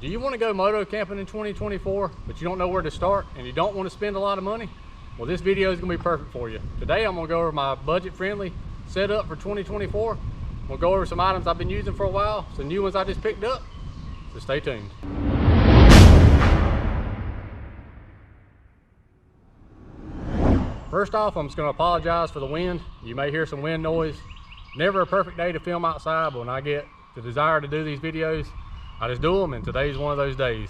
Do you want to go moto camping in 2024, but you don't know where to start and you don't want to spend a lot of money? Well, this video is going to be perfect for you. Today I'm going to go over my budget-friendly setup for 2024. We'll go over some items I've been using for a while, some new ones I just picked up, so stay tuned. First off, I'm just going to apologize for the wind. You may hear some wind noise. Never a perfect day to film outside, but when I get the desire to do these videos, I just do them, and today's one of those days.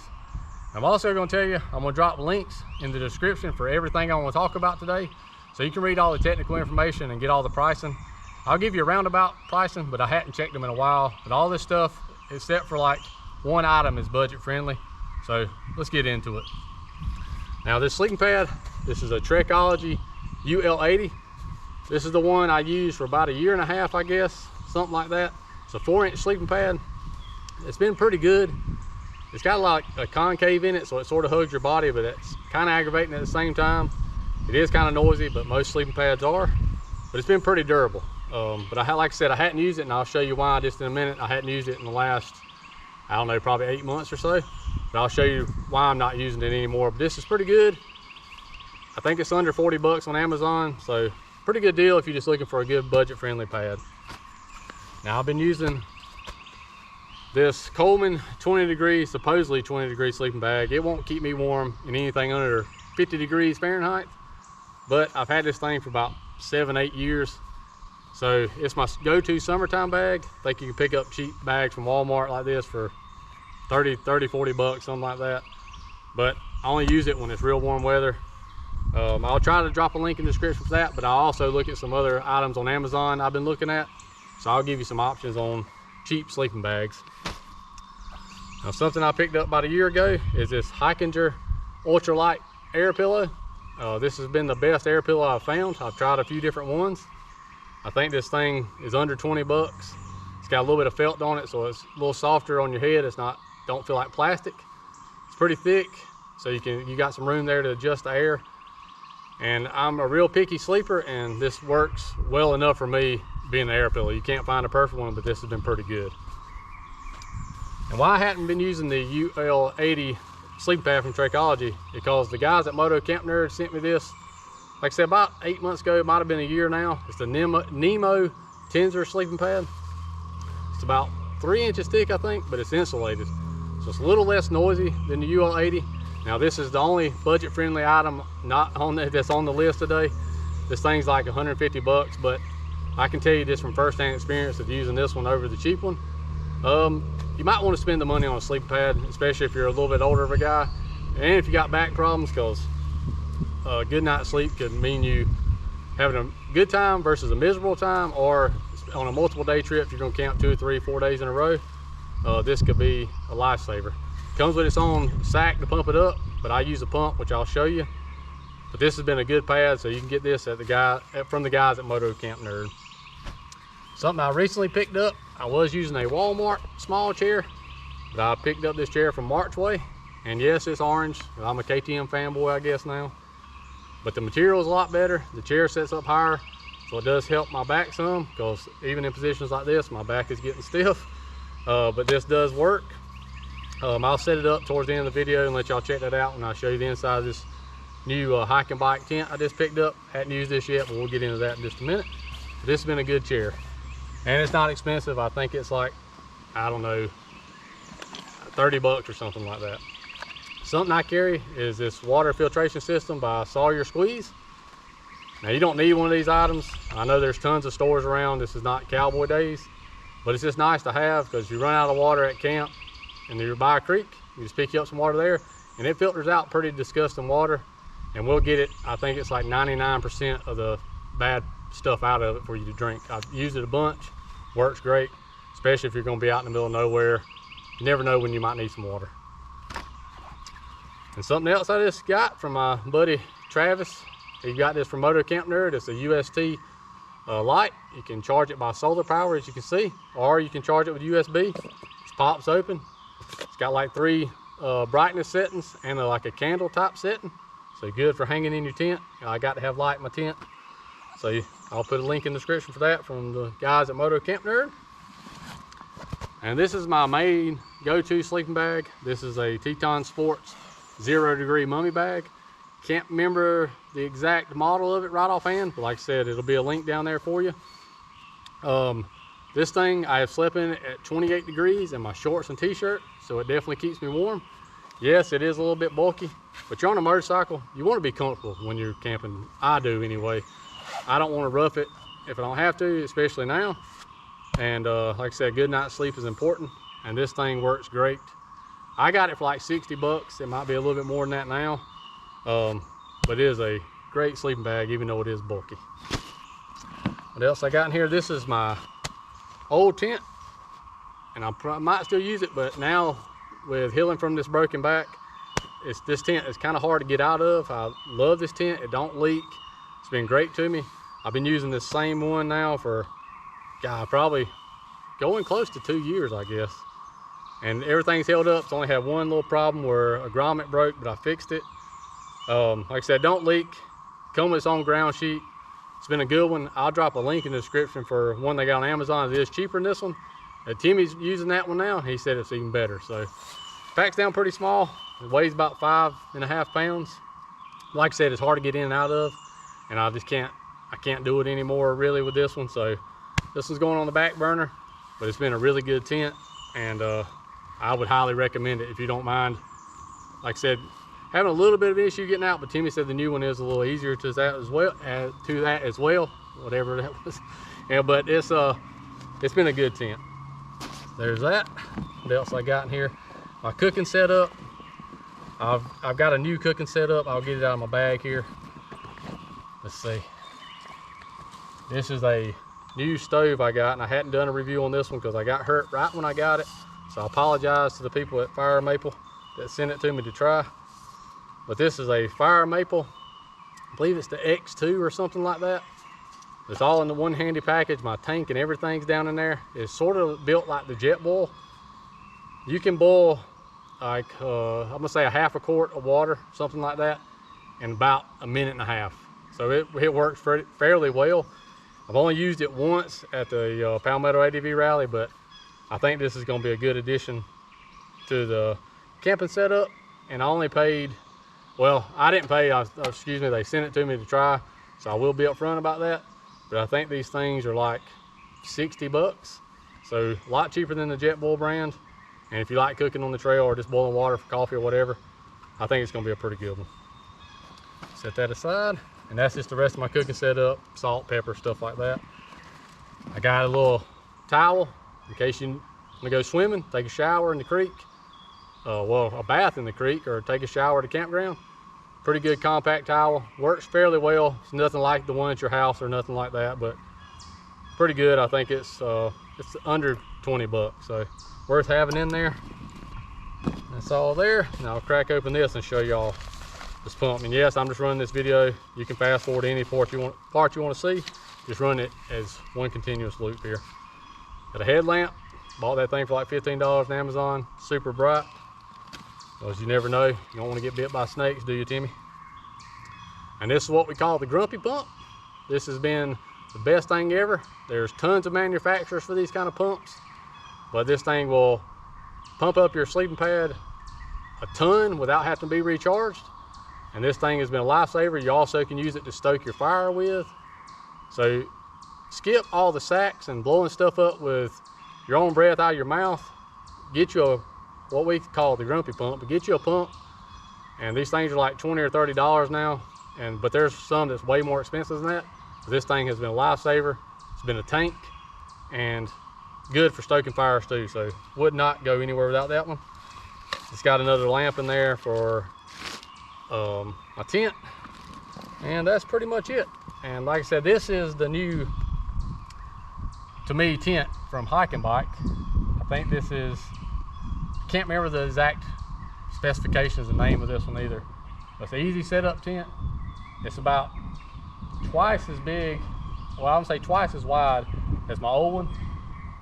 I'm also going to tell you, I'm going to drop links in the description for everything I want to talk about today, so you can read all the technical information and get all the pricing. I'll give you a roundabout pricing, but I hadn't checked them in a while. But all this stuff, except for like one item, is budget friendly. So let's get into it. Now this sleeping pad, this is a Trekology UL80. This is the one I used for about 1.5 years, I guess, something like that. It's a 4-inch sleeping pad. It's been pretty good. It's got like a concave in it, so it sort of hugs your body, but it's kind of aggravating at the same time. It is kind of noisy, but most sleeping pads are. But it's been pretty durable. But like I said, I hadn't used it, and I'll show you why just in a minute. I hadn't used it in the last, I don't know, probably 8 months or so. But I'll show you why I'm not using it anymore. But this is pretty good. I think it's under 40 bucks on Amazon, so pretty good deal if you're just looking for a good budget-friendly pad. Now I've been using this Coleman 20 degree, supposedly 20 degree sleeping bag. It won't keep me warm in anything under 50 degrees Fahrenheit, but I've had this thing for about 7-8 years. So it's my go-to summertime bag. I think you can pick up cheap bags from Walmart like this for 30, 40 bucks, something like that. But I only use it when it's real warm weather. I'll try to drop a link in the description for that, but I'll also look at some other items on Amazon I've been looking at. So I'll give you some options on cheap sleeping bags. Now something I picked up about 1 year ago is this Hyke ultralight air pillow. This has been the best air pillow I've found. I've tried a few different ones. I think this thing is under 20 bucks. It's got a little bit of felt on it, so it's a little softer on your head. It's not, don't feel like plastic. It's pretty thick, so you got some room there to adjust the air. And I'm a real picky sleeper, and this works well enough for me being an air pillow. You can't find a perfect one, but this has been pretty good. And why I hadn't been using the UL80 Sleeping Pad from Trekology, because the guys at Moto Camp Nerd sent me this, like I said, about 8 months ago. It might have been 1 year now. It's the Nemo Tensor sleeping pad. It's about 3 inches thick, I think, but it's insulated. So it's a little less noisy than the UL80. Now this is the only budget-friendly item that's on the list today. This thing's like 150 bucks, but I can tell you this from first-hand experience of using this one over the cheap one. You might want to spend the money on a sleeping pad, especially if you're a little bit older of a guy, and if you got back problems, because a good night's sleep could mean you having a good time versus a miserable time, or on a multiple day trip, you're going to camp 2, 3, 4 days in a row. This could be a lifesaver. Comes with its own sack to pump it up, but I use a pump, which I'll show you. But this has been a good pad, so you can get this from the guys at Moto Camp Nerd. Something I recently picked up, I was using a Walmart small chair, but I picked up this chair from Marchway, and yes, it's orange. I'm a KTM fanboy, I guess now. But the material is a lot better. The chair sets up higher, so it does help my back some, because even in positions like this, my back is getting stiff. But this does work. I'll set it up towards the end of the video and let y'all check that out when I show you the inside of this new Hyke and Byke tent I just picked up. Hadn't used this yet, but we'll get into that in just a minute. But this has been a good chair, and it's not expensive. I think it's like, I don't know, 30 bucks or something like that. Something I carry is this water filtration system by Sawyer Squeeze. Now you don't need one of these items. I know there's tons of stores around. This is not cowboy days, but it's just nice to have, because you run out of water at camp and you're by a creek, you just pick you up some water there, and it filters out pretty disgusting water, and we'll get it, I think it's like 99% of the bad stuff out of it for you to drink. I've used it a bunch, works great, especially if you're going to be out in the middle of nowhere. You never know when you might need some water. And something else I just got from my buddy Travis, he got this from Moto Camp Nerd. It's a UST light. You can charge it by solar power, as you can see, or you can charge it with USB. It pops open. It's got like 3 brightness settings and like a candle type setting, so good for hanging in your tent. I got to have light in my tent, so I'll put a link in the description for that from the guys at Moto Camp Nerd. And this is my main go-to sleeping bag. This is a Teton Sports 0 degree mummy bag. Can't remember the exact model of it right offhand, but like I said, it'll be a link down there for you. This thing I have slept in at 28 degrees in my shorts and t-shirt, so it definitely keeps me warm. Yes, it is a little bit bulky, but you're on a motorcycle, you want to be comfortable when you're camping. I do anyway. I don't want to rough it if I don't have to, especially now. And like I said, good night's sleep is important, and this thing works great. I got it for like 60 bucks. It might be a little bit more than that now. But it is a great sleeping bag, even though it is bulky. What else I got in here? This is my old tent, and I might still use it, but now with healing from this broken back, this tent is kind of hard to get out of. I love this tent. It don't leak. It's been great to me. I've been using this same one now for, God, probably going close to 2 years, I guess. And everything's held up. It's only had one little problem where a grommet broke, but I fixed it. Like I said, don't leak. Come with its own ground sheet. It's been a good one. I'll drop a link in the description for one they got on Amazon. It is cheaper than this one. Timmy's using that one now. He said it's even better. So packs down pretty small. It weighs about 5.5 pounds. Like I said, it's hard to get in and out of, and I can't do it anymore really with this one. So this one's going on the back burner, but it's been a really good tent, and I would highly recommend it if you don't mind. Like I said, having a little bit of an issue getting out, but Timmy said the new one is a little easier to that as well, whatever that was. Yeah, but it's been a good tent. There's that. What else I got in here? My cooking setup. I've got a new cooking setup. I'll get it out of my bag here. Let's see. This is a new stove I got, and I hadn't done a review on this one because I got hurt right when I got it. So I apologize to the people at Fire Maple that sent it to me to try. But this is a Fire Maple, I believe it's the X2 or something like that. It's all in the one handy package. My tank and everything's down in there. It's sort of built like the jet boil. You can boil like, I'm gonna say a half a quart of water, something like that, in about a minute and a half. So it works fairly well. I've only used it once at the Palmetto ADV rally, but I think this is gonna be a good addition to the camping setup. And I only paid, well, I didn't pay, excuse me, they sent it to me to try, so I will be upfront about that. But I think these things are like 60 bucks. So a lot cheaper than the Jet Boil brand. And if you like cooking on the trail or just boiling water for coffee or whatever, I think it's gonna be a pretty good one. Set that aside. And that's just the rest of my cooking setup, salt, pepper, stuff like that. I got a little towel in case you wanna go swimming, take a shower in the creek. Well, a bath in the creek or take a shower at a campground. Pretty good compact towel, works fairly well. It's nothing like the one at your house or nothing like that, but pretty good. I think it's under 20 bucks, so worth having in there. That's all there. Now I'll crack open this and show y'all this pump. And yes, I'm just running this video. You can fast forward to any part you want to see. Just run it as one continuous loop here. Got a headlamp. Bought that thing for like $15 on Amazon. Super bright. Because you never know, you don't want to get bit by snakes, do you, Timmy? And this is what we call the Grumpy pump. This has been the best thing ever. There's tons of manufacturers for these kind of pumps, but this thing will pump up your sleeping pad a ton without having to be recharged. And this thing has been a lifesaver. You also can use it to stoke your fire with. So skip all the sacks and blowing stuff up with your own breath out of your mouth. Get you what we call the Grumpy pump, but get you a pump. And these things are like $20 or $30 now, but there's some that's way more expensive than that. This thing has been a lifesaver. It's been a tank and good for stoking fires too, so would not go anywhere without that one. It's got another lamp in there for my tent, and that's pretty much it. And like I said, this is the new, to me, tent from Hyke and Byke. I think this is, can't remember the exact specifications, the name of this one either. But it's an easy setup tent. It's about twice as big, well, I would say twice as wide as my old one.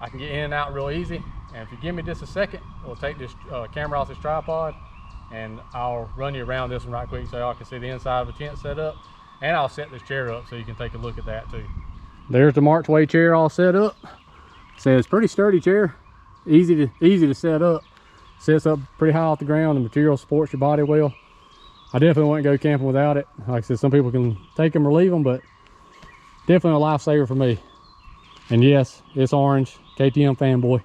I can get in and out real easy. And if you give me just a second, we'll take this camera off this tripod and I'll run you around this one right quick so y'all can see the inside of the tent set up. And I'll set this chair up so you can take a look at that too. There's the Marchway chair all set up. So it's a pretty sturdy chair, easy to set up. sits up pretty high off the ground. The material supports your body well. I definitely wouldn't go camping without it. Like I said, some people can take them or leave them, but definitely a lifesaver for me. And yes, it's orange, KTM fanboy.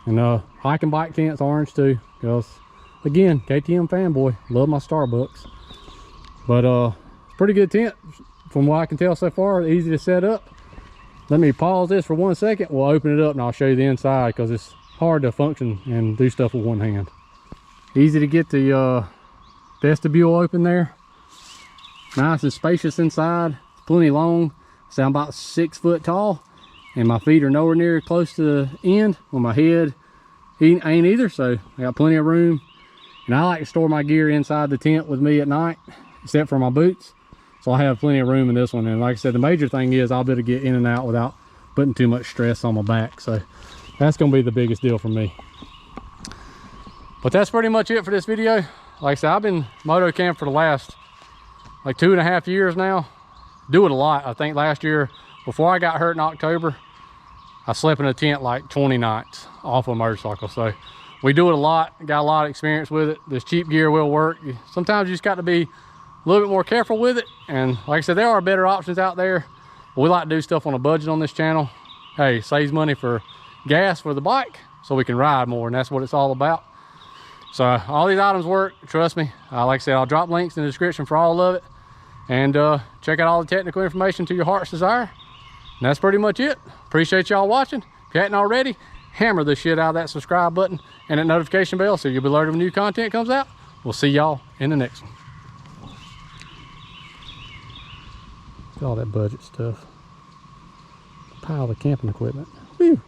And Hyke and Byke tent's orange too, because again, KTM fanboy, love my Starbucks. But pretty good tent from what I can tell so far, easy to set up. Let me pause this for 1 second. We'll open it up and I'll show you the inside, because it's hard to function and do stuff with one hand. Easy to get the vestibule open there. Nice and spacious inside. It's plenty long. So I'm about 6 foot tall, and my feet are nowhere near close to the end. Well, my head ain't either, so I got plenty of room. And I like to store my gear inside the tent with me at night, except for my boots. So I have plenty of room in this one. And like I said, the major thing is I'll be able to get in and out without putting too much stress on my back. So that's gonna be the biggest deal for me. But that's pretty much it for this video. Like I said, I've been moto camp for the last like 2.5 years now. Do it a lot. I think last year, before I got hurt in October, I slept in a tent like 20 nights off a motorcycle. So we do it a lot, got a lot of experience with it. This cheap gear will work. Sometimes you just got to be a little bit more careful with it. And like I said, there are better options out there. We like to do stuff on a budget on this channel. Hey, saves money for gas for the bike so we can ride more, and that's what it's all about. So all these items work, trust me. Like I said, I'll drop links in the description for all of it. And check out all the technical information to your heart's desire. And that's pretty much it. Appreciate y'all watching. If you hadn't already, hammer the shit out of that subscribe button and that notification bell so you'll be alerted when new content comes out. We'll see y'all in the next one. Look at all that budget stuff. Pile of camping equipment. Whew.